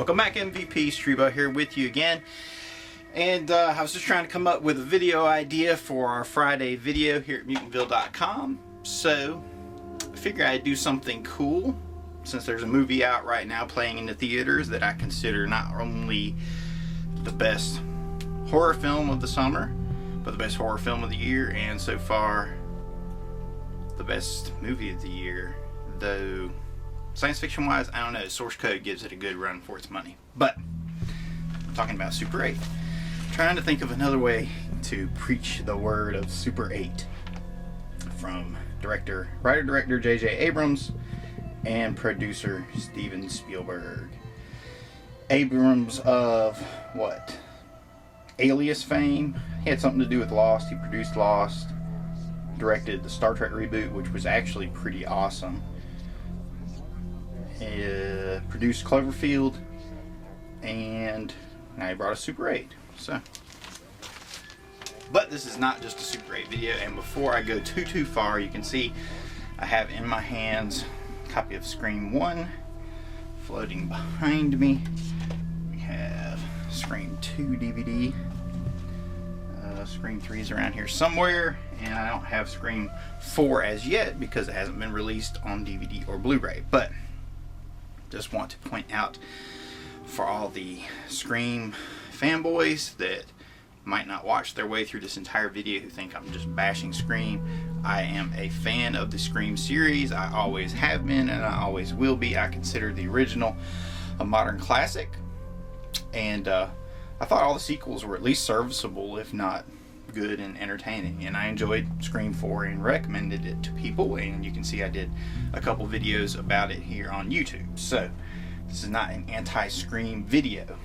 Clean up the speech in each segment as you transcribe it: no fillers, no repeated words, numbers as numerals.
Welcome back, MVP. Strebo here with you again. And I was just trying to come up with a video idea for our Friday video here at mutantville.com. So I figured I'd do something cool since there's a movie out right now playing in the theaters that I consider not only the best horror film of the summer, but the best horror film of the year, and so far the best movie of the year. Though science fiction wise, I don't know, source code gives it a good run for its money. But I'm talking about Super 8. Trying to think of another way to preach the word of Super 8 from writer-director J.J. Abrams and producer Steven Spielberg. Abrams of what? Alias fame. He had something to do with Lost. He produced Lost, directed the Star Trek reboot, which was actually pretty awesome. Produced Cloverfield, and now he brought us Super 8. But this is not just a Super 8 video, and before I go too far, you can see I have in my hands a copy of Scream 1 floating behind me. We have Scream 2 DVD. Scream 3 is around here somewhere, and I don't have Scream 4 as yet because it hasn't been released on DVD or Blu-ray. But just want to point out for all the Scream fanboys that might not watch their way through this entire video, who think I'm just bashing Scream, I am a fan of the Scream series. I always have been, and I always will be. I consider the original a modern classic, and I thought all the sequels were at least serviceable, if not good and entertaining, and I enjoyed Scream 4 and recommended it to people, and you can see I did a couple videos about it here on YouTube. So this is not an anti-Scream video,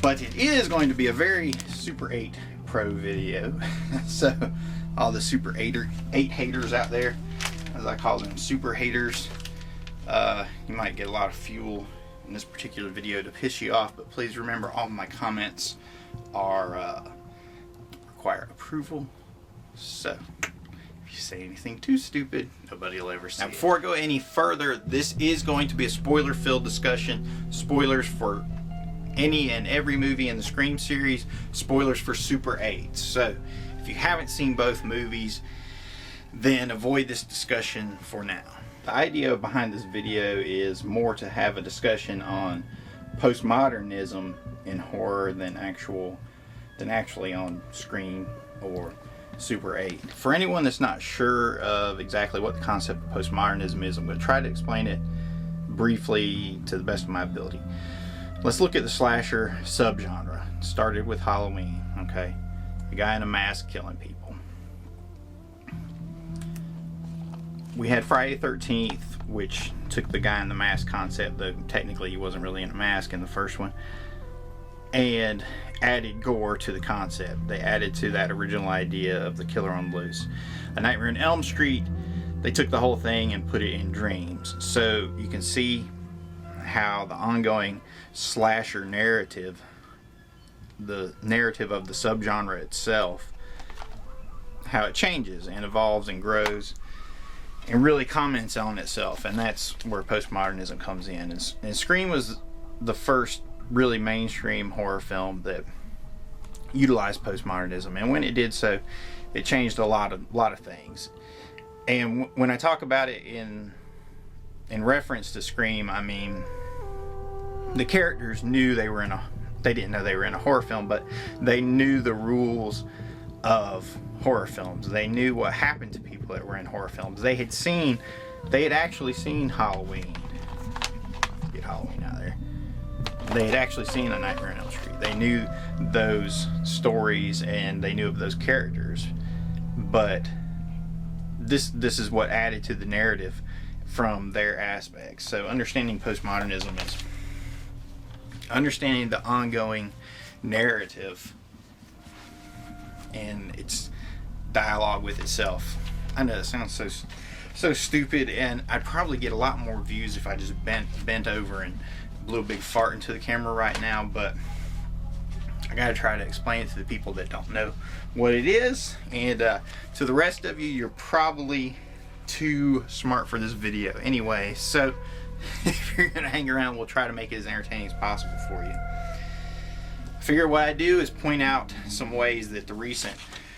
but it is going to be a very Super 8 pro video. So all the Super 8 haters out there, as I call them, Super haters, you might get a lot of fuel in this particular video to piss you off, but please remember all my comments are require approval. So if you say anything too stupid, nobody will ever see it. Now, before I go any further, this is going to be a spoiler-filled discussion. Spoilers for any and every movie in the Scream series, spoilers for Super 8. So if you haven't seen both movies, then avoid this discussion for now. The idea behind this video is more to have a discussion on postmodernism in horror than actually on Scream or Super 8. For anyone that's not sure of exactly what the concept of postmodernism is, I'm going to try to explain it briefly to the best of my ability. Let's look at the slasher subgenre. It started with Halloween, okay? A guy in a mask killing people. We had Friday the 13th, which took the guy in the mask concept, though technically he wasn't really in a mask in the first one, and added gore to the concept. They added to that original idea of the killer on the loose. A Nightmare on Elm Street, they took the whole thing and put it in dreams. So you can see how the ongoing slasher narrative, the narrative of the subgenre itself, how it changes and evolves and grows and really comments on itself, and that's where postmodernism comes in. And Scream was the first really mainstream horror film that utilized postmodernism, and when it did so, it changed a lot of things. And when I talk about it in reference to Scream, I mean the characters knew they didn't know they were in a horror film, but they knew the rules of horror films. They knew what happened to people that were in horror films. They had actually seen Halloween. Get Halloween out of there. They had actually seen A Nightmare on Elm Street. They knew those stories and they knew of those characters. But this is what added to the narrative from their aspects. So understanding postmodernism is understanding the ongoing narrative and its dialogue with itself. I know it sounds so stupid, and I'd probably get a lot more views if I just bent over and blew a big fart into the camera right now, but I gotta try to explain it to the people that don't know what it is, and to the rest of you, you're probably too smart for this video anyway. So if you're going to hang around, we'll try to make it as entertaining as possible for you. I figure what I do is point out some ways that the recent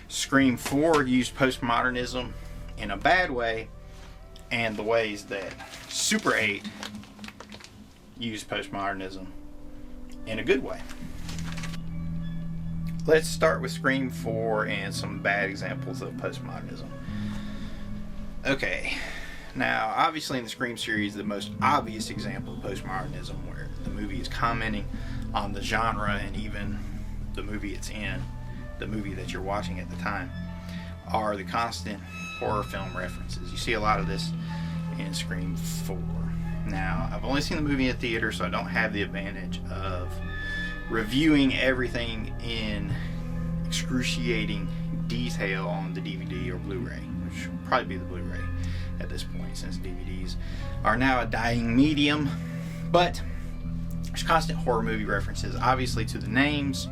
Scream 4 used postmodernism in a bad way, and the ways that Super 8 used postmodernism in a good way. Let's start with Scream 4 and some bad examples of postmodernism. Okay, now obviously in the Scream series, the most obvious example of postmodernism, where the movie is commenting on the genre and even the movie it's in, the movie that you're watching at the time, are the constant horror film references. You see a lot of this in Scream 4. Now, I've only seen the movie in theater, so I don't have the advantage of reviewing everything in excruciating detail on the DVD or Blu-ray, which will probably be the Blu-ray at this point, since DVDs are now a dying medium. But there's constant horror movie references, obviously, to the names.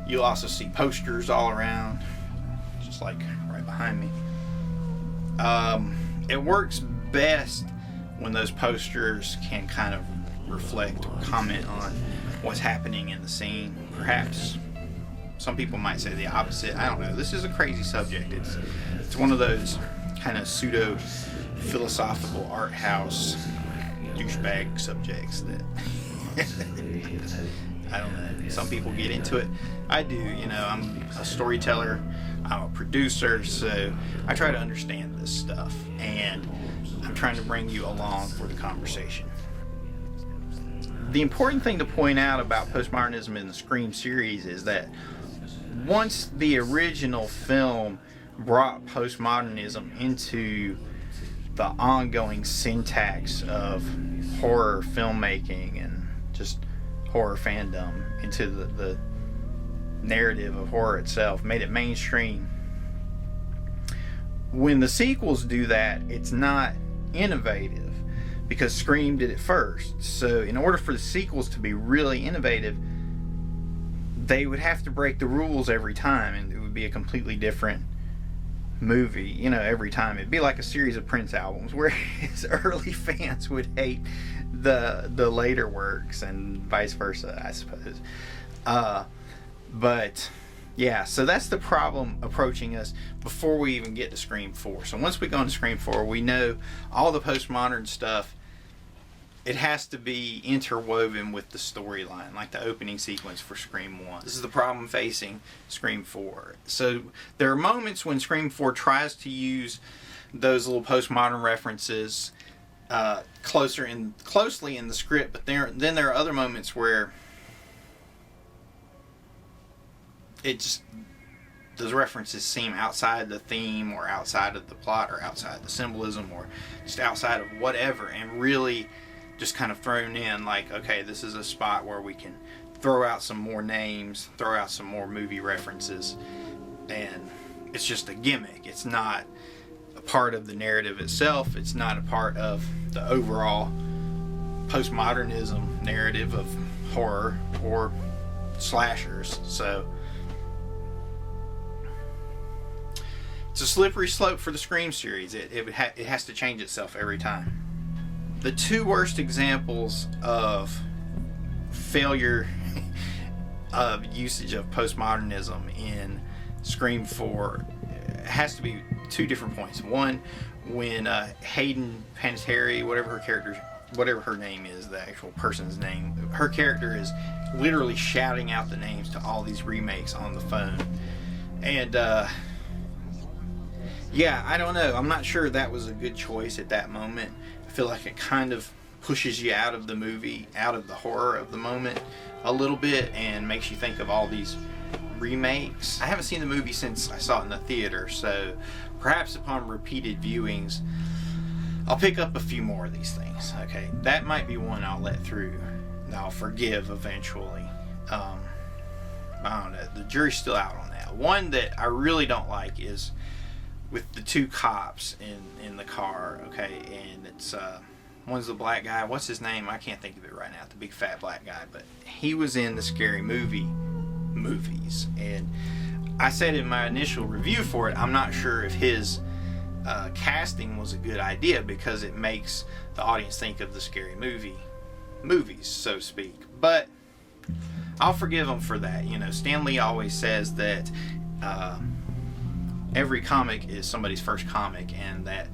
You'll also see posters all around, just like right behind me. It works best when those posters can kind of reflect or comment on what's happening in the scene. Perhaps some people might say the opposite. I don't know. This is a crazy subject. It's one of those kind of pseudo philosophical art house douchebag subjects that I don't know. Some people get into it. I do. I'm a storyteller. I'm a producer, so I try to understand this stuff, and I'm trying to bring you along for the conversation. The important thing to point out about postmodernism in the Scream series is that once the original film brought postmodernism into the ongoing syntax of horror filmmaking and just horror fandom, into the narrative of horror itself, made it mainstream. When the sequels do that, it's not innovative, because Scream did it first. So in order for the sequels to be really innovative, they would have to break the rules every time, and it would be a completely different movie, every time. It'd be like a series of Prince albums, where his early fans would hate the later works, and vice versa, I suppose. But yeah, so that's the problem approaching us before we even get to Scream 4. So once we go into Scream 4, we know all the postmodern stuff, it has to be interwoven with the storyline, like the opening sequence for Scream 1. This is the problem facing Scream 4. So there are moments when Scream 4 tries to use those little postmodern references closely in the script, but then there are other moments where those references seem outside the theme, or outside of the plot, or outside the symbolism, or just outside of whatever, and really just kind of thrown in like, okay, this is a spot where we can throw out some more names, throw out some more movie references, and it's just a gimmick. It's not a part of the narrative itself. It's not a part of the overall postmodernism narrative of horror or slashers. So it's a slippery slope for the Scream series. It has to change itself every time. The two worst examples of failure of usage of postmodernism in Scream 4 has to be two different points. One, when Hayden Panettiere, whatever her name is, the actual person's name, her character is literally shouting out the names to all these remakes on the phone. And yeah, I don't know. I'm not sure that was a good choice at that moment. I feel like it kind of pushes you out of the movie, out of the horror of the moment a little bit, and makes you think of all these remakes. I haven't seen the movie since I saw it in the theater, so perhaps upon repeated viewings I'll pick up a few more of these things. Okay, that might be one I'll let through and I'll forgive eventually. I don't know, the jury's still out on that. One that I really don't like is with the two cops in the car, okay, and it's one's the black guy. What's his name? I can't think of it right now. The big fat black guy, but he was in the Scary Movie movies, and I said in my initial review for it, I'm not sure if his casting was a good idea because it makes the audience think of the scary movies, so to speak. But I'll forgive them for that. You know, Stan Lee always says that every comic is somebody's first comic, and that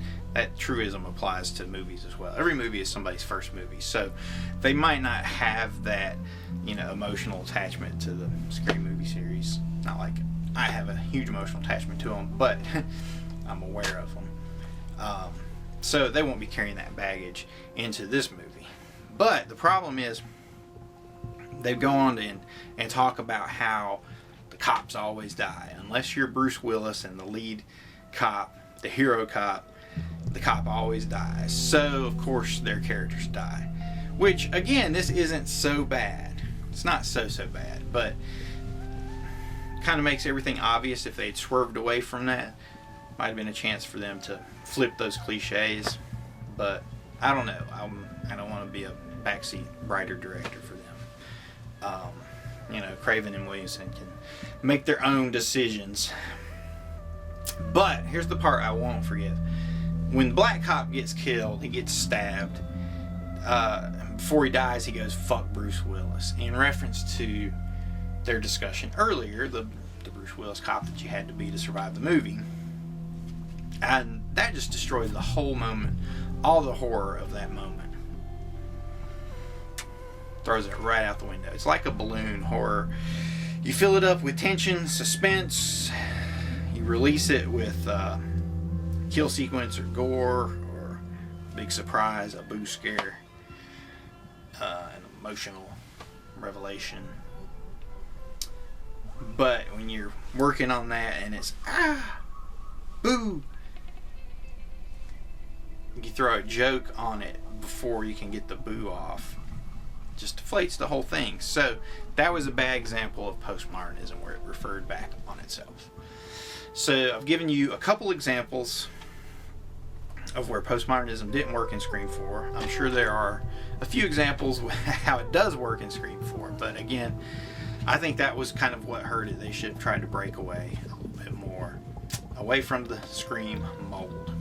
truism applies to movies as well. Every movie is somebody's first movie, so they might not have that, you know, emotional attachment to the scary movie series. Not like I have a huge emotional attachment to them, but I'm aware of them. So they won't be carrying that baggage into this movie. But the problem is, they go on and talk about how the cops always die. Unless you're Bruce Willis and the lead cop, the hero cop, the cop always dies. So, of course, their characters die. Which, again, this isn't so bad. It's not so bad, but kind of makes everything obvious. If they'd swerved away from that, might have been a chance for them to flip those cliches. But I don't know. I don't want to be a backseat writer director for them. You know, Craven and Williamson can make their own decisions. But here's the part I won't forgive. When the black cop gets killed, he gets stabbed. Before he dies, he goes, "Fuck Bruce Willis," in reference to their discussion earlier, the Bruce Willis cop that you had to be to survive the movie. And that just destroys the whole moment, all the horror of that moment. Throws it right out the window. It's like a balloon horror. You fill it up with tension, suspense. You release it with kill sequence or gore or big surprise, a boo scare, an emotional revelation. But when you're working on that and it's boo, you throw a joke on it before you can get the boo off. Just deflates the whole thing. So that was a bad example of postmodernism where it referred back on itself. So I've given you a couple examples of where postmodernism didn't work in Scream 4. I'm sure there are a few examples how it does work in Scream 4, but again, I think that was kind of what hurt it. They should have tried to break away a little bit more, away from the Scream mold.